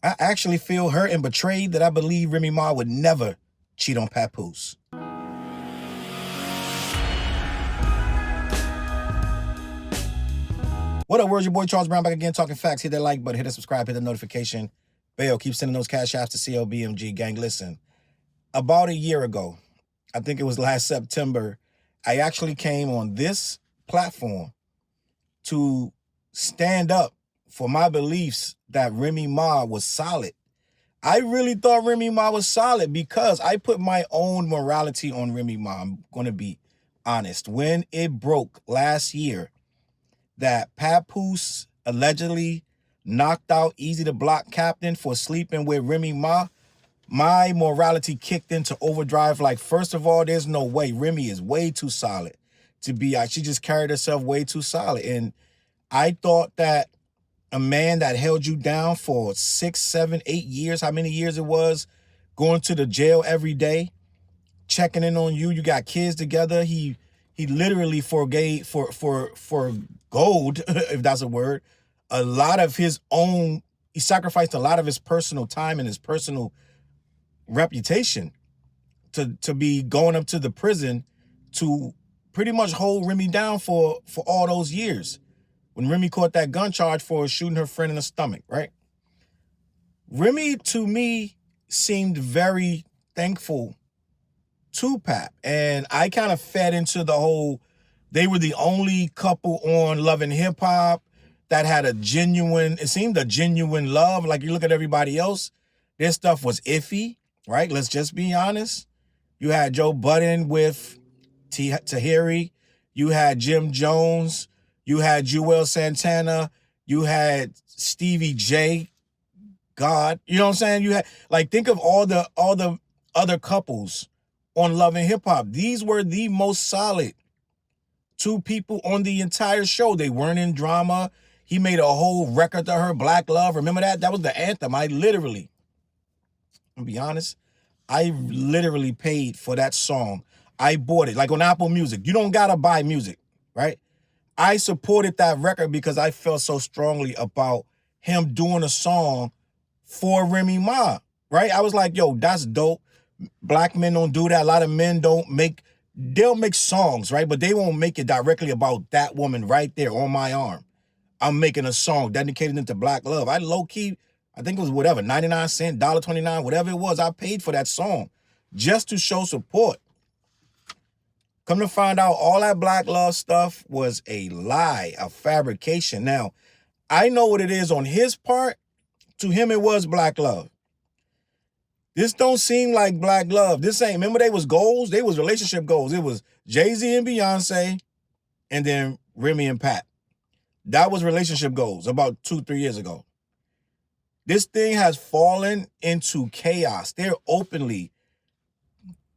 I actually feel hurt and betrayed that I believe Remy Ma would never cheat on Papoose. What up, words? Your boy Charles Brown back again, talking facts. Hit that like button, hit that subscribe, hit the notification bell. Keep sending those Cashapps to CLBMG. Gang, listen. About a year ago, I think it was last September, I actually came on this platform to stand up for my beliefs that Remy Ma was solid. I really thought Remy Ma was solid because I put my own morality on Remy Ma. I'm going to be honest. When it broke last year that Papoose allegedly knocked out Easy the Block Captain for sleeping with Remy Ma, my morality kicked into overdrive. Like, first of all, there's no way. Remy is way too solid to be. She just carried herself way too solid. And I thought that a man that held you down for 6, 7, 8 years, how many years it was, going to the jail every day, checking in on you. You got kids together. He literally forgave for gold, if that's a word, a lot of his own. He sacrificed a lot of his personal time and his personal reputation to be going up to the prison to pretty much hold Remy down for all those years. When Remy caught that gun charge for shooting her friend in the stomach, right? Remy, to me, seemed very thankful to Pap. And I kind of fed into the whole, they were the only couple on Love and Hip Hop that had it seemed a genuine love. Like, you look at everybody else, their stuff was iffy, right? Let's just be honest. You had Joe Budden with Tahiri. You had Jim Jones. You had Joel Santana. You had Stevie J. God, you know what I'm saying? You had, like, think of all the other couples on Love and Hip Hop. These were the most solid two people on the entire show. They weren't in drama. He made a whole record to her, Black Love. Remember that? That was the anthem. I'll be honest, I literally paid for that song. I bought it, like on Apple Music. You don't gotta buy music, right? I supported that record because I felt so strongly about him doing a song for Remy Ma, right? I was like, yo, that's dope. Black men don't do that. A lot of men they'll make songs, right? But they won't make it directly about that woman right there on my arm. I'm making a song dedicated to Black love. I low-key, I think it was whatever, 99 cents, $1.29, whatever it was, I paid for that song just to show support. Come to find out, all that Black love stuff was a lie, a fabrication. Now, I know what it is on his part. To him, it was Black love. This don't seem like Black love. This ain't, remember they was goals? They was relationship goals. It was Jay-Z and Beyonce, and then Remy and Pat. That was relationship goals about 2-3 years ago. This thing has fallen into chaos. They're openly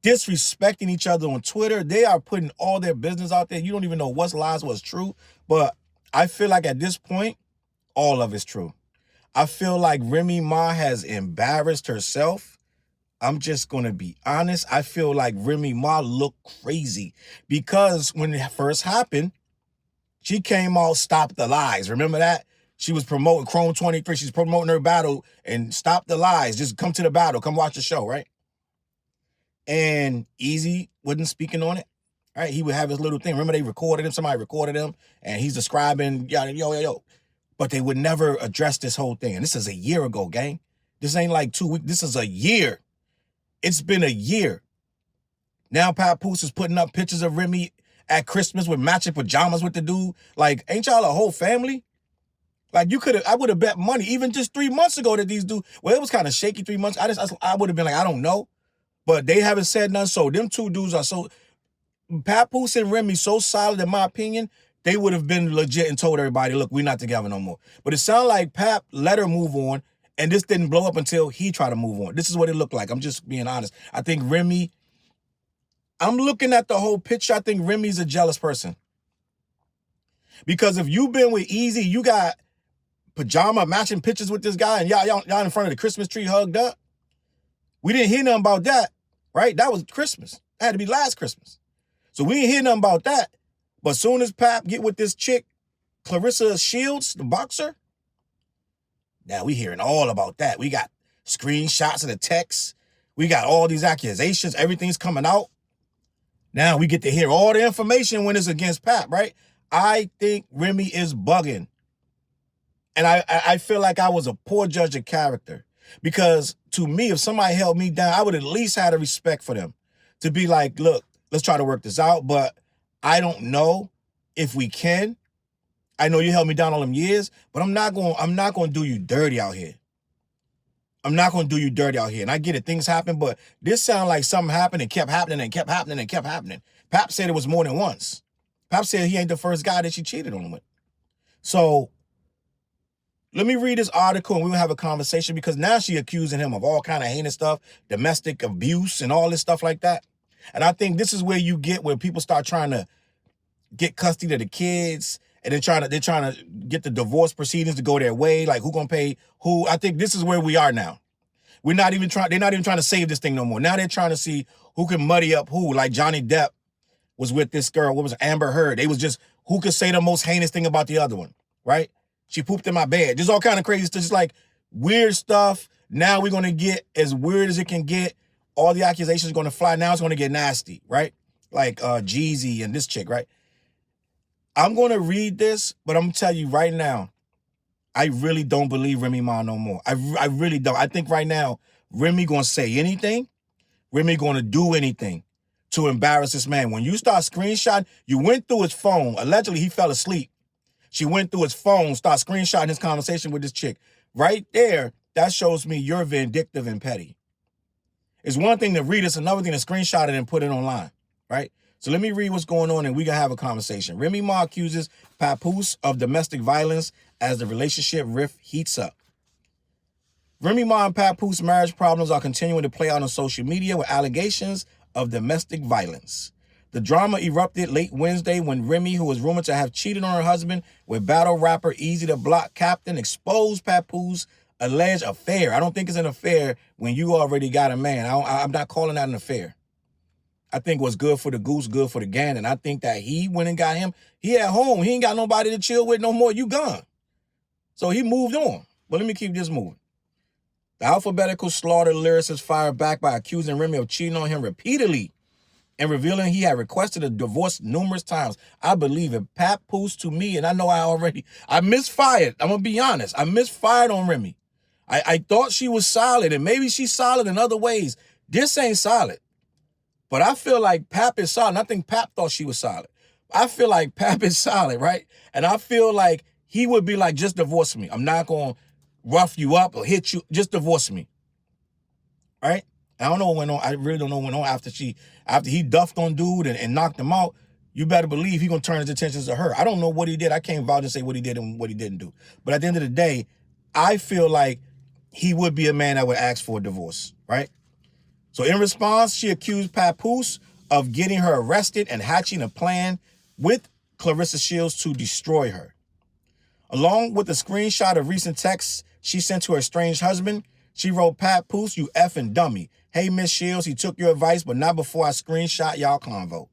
disrespecting each other on Twitter. They are putting all their business out there. You don't even know what's lies, what's true. But I feel like at this point, all of it's true. I feel like Remy Ma has embarrassed herself. I'm just going to be honest. I feel like Remy Ma looked crazy because when it first happened, she came out, Stop the Lies. Remember that? She was promoting Chrome 23. She's promoting her battle and Stop the Lies. Just come to the battle. Come watch the show, right? And Easy wasn't speaking on it, right? He would have his little thing. Remember they recorded him? Somebody recorded him, and he's describing, yo. But they would never address this whole thing. And this is a year ago, gang. This ain't like 2 weeks. This is a year. It's been a year. Now Papoose is putting up pictures of Remy at Christmas with matching pajamas with the dude. Like, ain't y'all a whole family? Like, I would have bet money, even just 3 months ago that these dudes, well, it was kind of shaky 3 months. I would have been like, I don't know. But they haven't said nothing. So them two dudes are so, Papoose and Remy so solid, in my opinion, they would have been legit and told everybody, look, we're not together no more. But it sounded like Pap let her move on, and this didn't blow up until he tried to move on. This is what it looked like. I'm just being honest. I think Remy, I'm looking at the whole picture. I think Remy's a jealous person. Because if you've been with Easy, you got pajama matching pictures with this guy, and y'all in front of the Christmas tree hugged up. We didn't hear nothing about that, right? That was Christmas. It had to be last Christmas. So we didn't hear nothing about that. But soon as Pap get with this chick, Claressa Shields, the boxer, Now we hearing all about that. We got screenshots of the text. We got all these accusations. Everything's coming out. Now we get to hear all the information when it's against Pap, right? I think Remy is bugging. And I feel like I was a poor judge of character. Because to me, if somebody held me down, I would at least have a respect for them. To be like, look, let's try to work this out. But I don't know if we can. I know you held me down all them years, but I'm not going to do you dirty out here. I'm not going to do you dirty out here. And I get it, things happen, but this sounds like something happened and kept happening and kept happening and kept happening. Pap said it was more than once. Pap said he ain't the first guy that she cheated on him with. So let me read this article and we'll have a conversation, because now she accusing him of all kind of heinous stuff, domestic abuse and all this stuff like that. And I think this is where you get where people start trying to get custody of the kids, and they're trying to get the divorce proceedings to go their way, like who gonna pay who. I think this is where we are now. They're not even trying to save this thing no more. Now they're trying to see who can muddy up who. Like Johnny Depp was with this girl, what was it, Amber Heard. They was just who could say the most heinous thing about the other one, right? She pooped in my bed. Just all kind of crazy stuff, just like weird stuff. Now we're gonna get as weird as it can get. All the accusations are gonna fly. Now it's gonna get nasty, right? Like Jeezy and this chick, right? I'm going to read this, but I'm going to tell you right now, I really don't believe Remy Ma no more. I really don't. I think right now, Remy going to say anything. Remy going to do anything to embarrass this man. When you start screenshotting, you went through his phone. Allegedly, he fell asleep. She went through his phone, start screenshotting his conversation with this chick. Right there, that shows me you're vindictive and petty. It's one thing to read it, it's another thing to screenshot it and put it online, right? So let me read what's going on and we can have a conversation. Remy Ma accuses Papoose of domestic violence as the relationship rift heats up. Remy Ma and Papoose marriage problems are continuing to play out on social media with allegations of domestic violence. The drama erupted late Wednesday when Remy, who was rumored to have cheated on her husband with battle rapper Easy the Block Captain, exposed Papoose alleged affair. I don't think it's an affair when you already got a man. I'm not calling that an affair. I think what's good for the goose, good for the gander. And I think that he went and got him. He at home. He ain't got nobody to chill with no more. You gone. So he moved on. But let me keep this moving. The alphabetical slaughter lyricist fired back by accusing Remy of cheating on him repeatedly and revealing he had requested a divorce numerous times. I believe it. Papoose to me, and I know I misfired. I'm going to be honest. I misfired on Remy. I thought she was solid, and maybe she's solid in other ways. This ain't solid. But I feel like Pap is solid. And I think Pap thought she was solid. I feel like Pap is solid, right? And I feel like he would be like, just divorce me. I'm not going to rough you up or hit you. Just divorce me. Right? I don't know what went on. I really don't know what went on after he duffed on dude and knocked him out. You better believe he going to turn his attention to her. I don't know what he did. I can't vouch and say what he did and what he didn't do. But at the end of the day, I feel like he would be a man that would ask for a divorce, right? So in response, she accused Papoose of getting her arrested and hatching a plan with Claressa Shields to destroy her. Along with a screenshot of recent texts she sent to her estranged husband, she wrote, Papoose, you effing dummy. Hey, Miss Shields, he took your advice, but not before I screenshot y'all convo.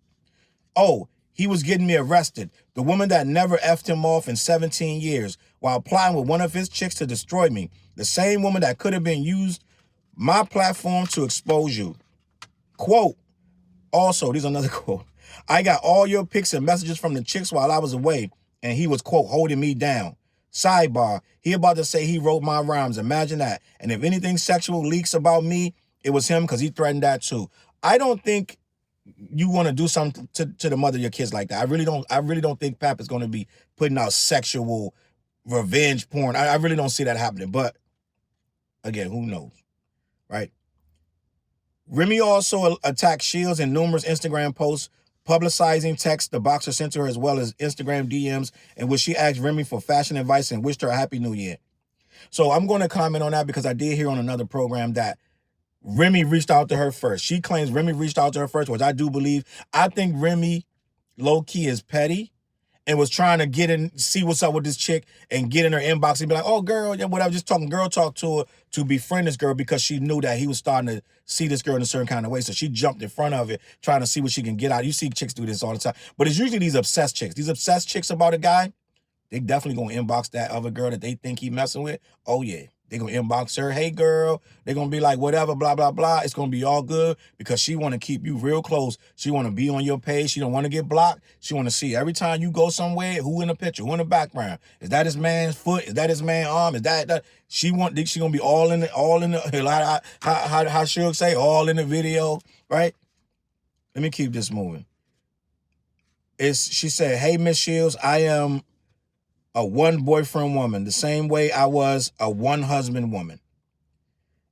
Oh, he was getting me arrested. The woman that never effed him off in 17 years while plotting with one of his chicks to destroy me. The same woman that could have been used my platform to expose you. Quote, also, there's another quote. I got all your pics and messages from the chicks while I was away, and he was, quote, holding me down. Sidebar, he about to say he wrote my rhymes. Imagine that. And if anything sexual leaks about me, it was him because he threatened that too. I don't think you want to do something to the mother of your kids like that. I really don't think Pap is going to be putting out sexual revenge porn. I really don't see that happening. But again, who knows? Right? Remy also attacked Shields in numerous Instagram posts, publicizing texts the boxer sent to her as well as Instagram DMs in which she asked Remy for fashion advice and wished her a happy new year. So I'm going to comment on that because I did hear on another program that Remy reached out to her first. She claims Remy reached out to her first, which I do believe. I think Remy low-key is petty and was trying to get in, see what's up with this chick and get in her inbox and be like, oh, girl, yeah, whatever, just talking girl talk to her to befriend this girl because she knew that he was starting to see this girl in a certain kind of way. So she jumped in front of it, trying to see what she can get out. You see chicks do this all the time. But it's usually these obsessed chicks. These obsessed chicks about a guy, They definitely gonna inbox that other girl that they think he messing with. Oh yeah, they gonna inbox her. Hey girl, they gonna be like whatever, blah blah blah. It's gonna be all good because she want to keep you real close. She want to be on your page. She don't want to get blocked. She want to see every time you go somewhere who in the picture, who in the background. Is that his man's foot? Is that his man's arm? Is that? She gonna be all in the how she'll say all in the video, right? Let me keep this moving. She said, hey, Miss Shields, I am a one boyfriend woman, the same way I was a one husband woman.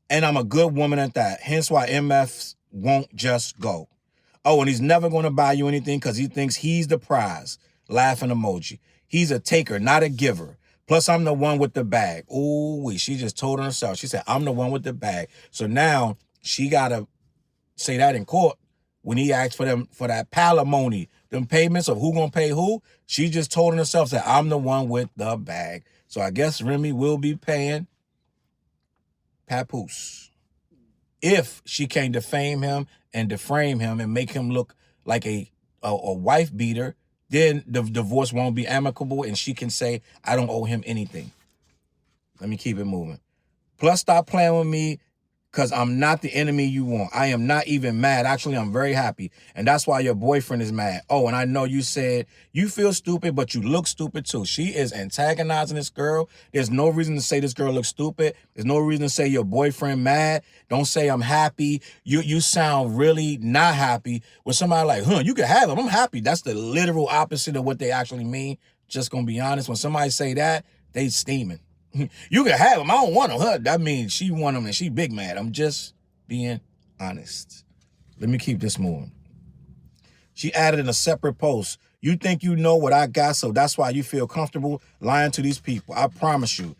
And I'm a good woman at that. Hence why MFs won't just go. Oh, and he's never going to buy you anything because he thinks he's the prize. Laughing emoji. He's a taker, not a giver. Plus, I'm the one with the bag. Ooh, she just told on herself. She said, I'm the one with the bag. So now she got to say that in court when he asked for that palimony, them payments of who gonna pay who. She just told herself that I'm the one with the bag. So I guess Remy will be paying Papoose if she can defame him and deframe him and make him look like a wife beater. Then the divorce won't be amicable and she can say, I don't owe him anything. Let me keep it moving. Plus, stop playing with me because I'm not the enemy you want. I am not even mad. Actually, I'm very happy. And that's why your boyfriend is mad. Oh, and I know you said you feel stupid, but you look stupid too. She is antagonizing this girl. There's no reason to say this girl looks stupid. There's no reason to say your boyfriend mad. Don't say I'm happy. You sound really not happy. When somebody like, you can have him. I'm happy. That's the literal opposite of what they actually mean. Just gonna be honest. When somebody say that, they steaming. You can have him. I don't want him. That means she want him and she big mad. I'm just being honest. Let me keep this moving. She added in a separate post, you think you know what I got, so that's why you feel comfortable lying to these people. I promise you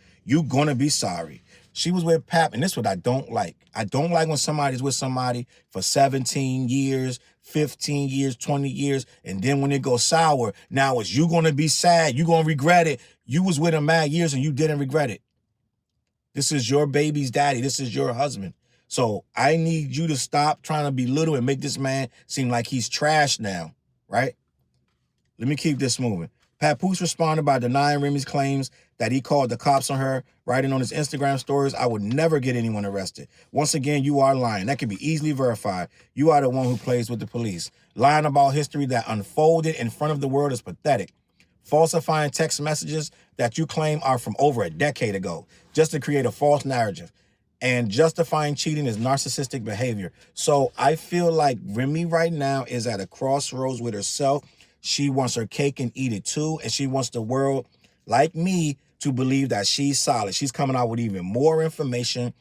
gonna be sorry. She was with Pap, and this is what I don't like. I don't like when somebody's with somebody for 17 years, 15 years, 20 years, and then when it goes sour, now it's you gonna be sad, you gonna regret it. You was with him mad years and you didn't regret it. This is your baby's daddy. This is your husband. So I need you to stop trying to belittle and make this man seem like he's trash now, right? Let me keep this moving. Papoose responded by denying Remy's claims that he called the cops on her, writing on his Instagram stories, I would never get anyone arrested. Once again, you are lying. That can be easily verified. You are the one who plays with the police. Lying about history that unfolded in front of the world is pathetic. Falsifying text messages that you claim are from over a decade ago, just to create a false narrative. And justifying cheating is narcissistic behavior. So I feel like Remy right now is at a crossroads with herself. She wants her cake and eat it too. And she wants the world, like me, to believe that she's solid. She's coming out with even more information.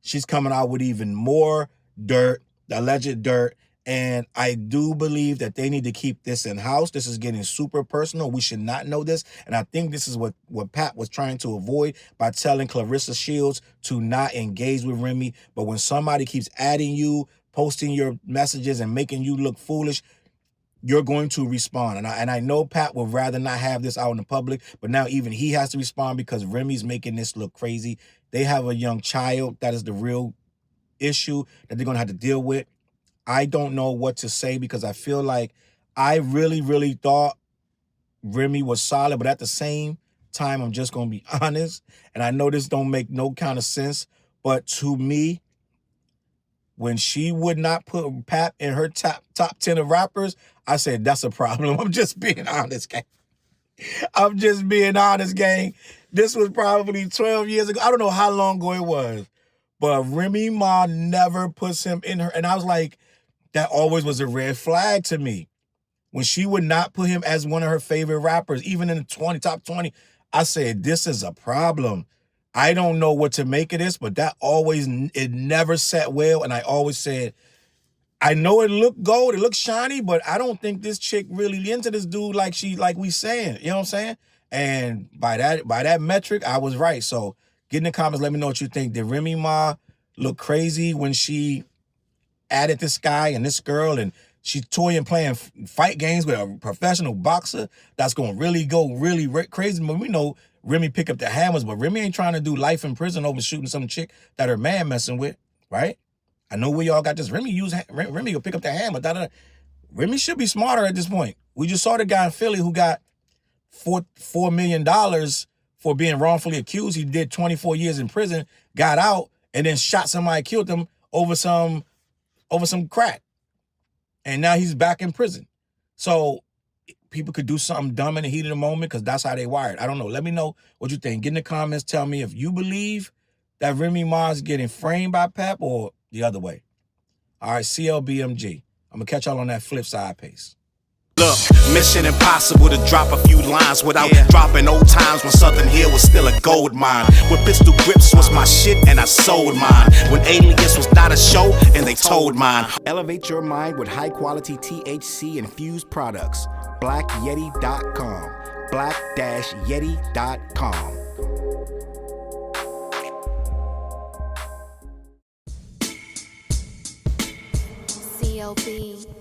She's coming out with even more dirt, alleged dirt. And I do believe that they need to keep this in-house. This is getting super personal. We should not know this. And I think this is what Pat was trying to avoid by telling Claressa Shields to not engage with Remy. But when somebody keeps adding you, posting your messages and making you look foolish, you're going to respond. And I know Pat would rather not have this out in the public, but now even he has to respond because Remy's making this look crazy. They have a young child. That is the real issue that they're going to have to deal with. I don't know what to say because I feel like I really, really thought Remy was solid, but at the same time, I'm just going to be honest, and I know this don't make no kind of sense, but to me, when she would not put Pap in her top 10 of rappers, I said, that's a problem. I'm just being honest, gang. I'm just being honest, gang. This was probably 12 years ago. I don't know how long ago it was, but Remy Ma never puts him in her, and I was like, that always was a red flag to me. When she would not put him as one of her favorite rappers, even in the top 20, I said, this is a problem. I don't know what to make of this, but it never sat well. And I always said, I know it looked gold, it looked shiny, but I don't think this chick really into this dude like we saying. You know what I'm saying? And by that metric, I was right. So get in the comments, let me know what you think. Did Remy Ma look crazy when she added this guy and this girl, and she's toying playing fight games with a professional boxer that's going to really go really crazy? But we know Remy pick up the hammers, but Remy ain't trying to do life in prison over shooting some chick that her man messing with, right? I know we all got this. Remy will pick up the hammer. Remy should be smarter at this point. We just saw the guy in Philly who got $4 million for being wrongfully accused. He did 24 years in prison, got out, and then shot somebody, killed them over some crack. And now he's back in prison. So people could do something dumb in the heat of the moment because that's how they wired. I don't know. Let me know what you think. Get in the comments. Tell me if you believe that Remy Ma's getting framed by Pep or the other way. All right, CLBMG. I'm going to catch y'all on that flip side pace. Look, mission impossible to drop a few lines without dropping old times when Southern Hill was still a gold mine. When pistol grips was my shit and I sold mine. When Alias was not a show and they told mine. Elevate your mind with high quality THC infused products. BlackYeti.com. Black-Yeti.com. CLB.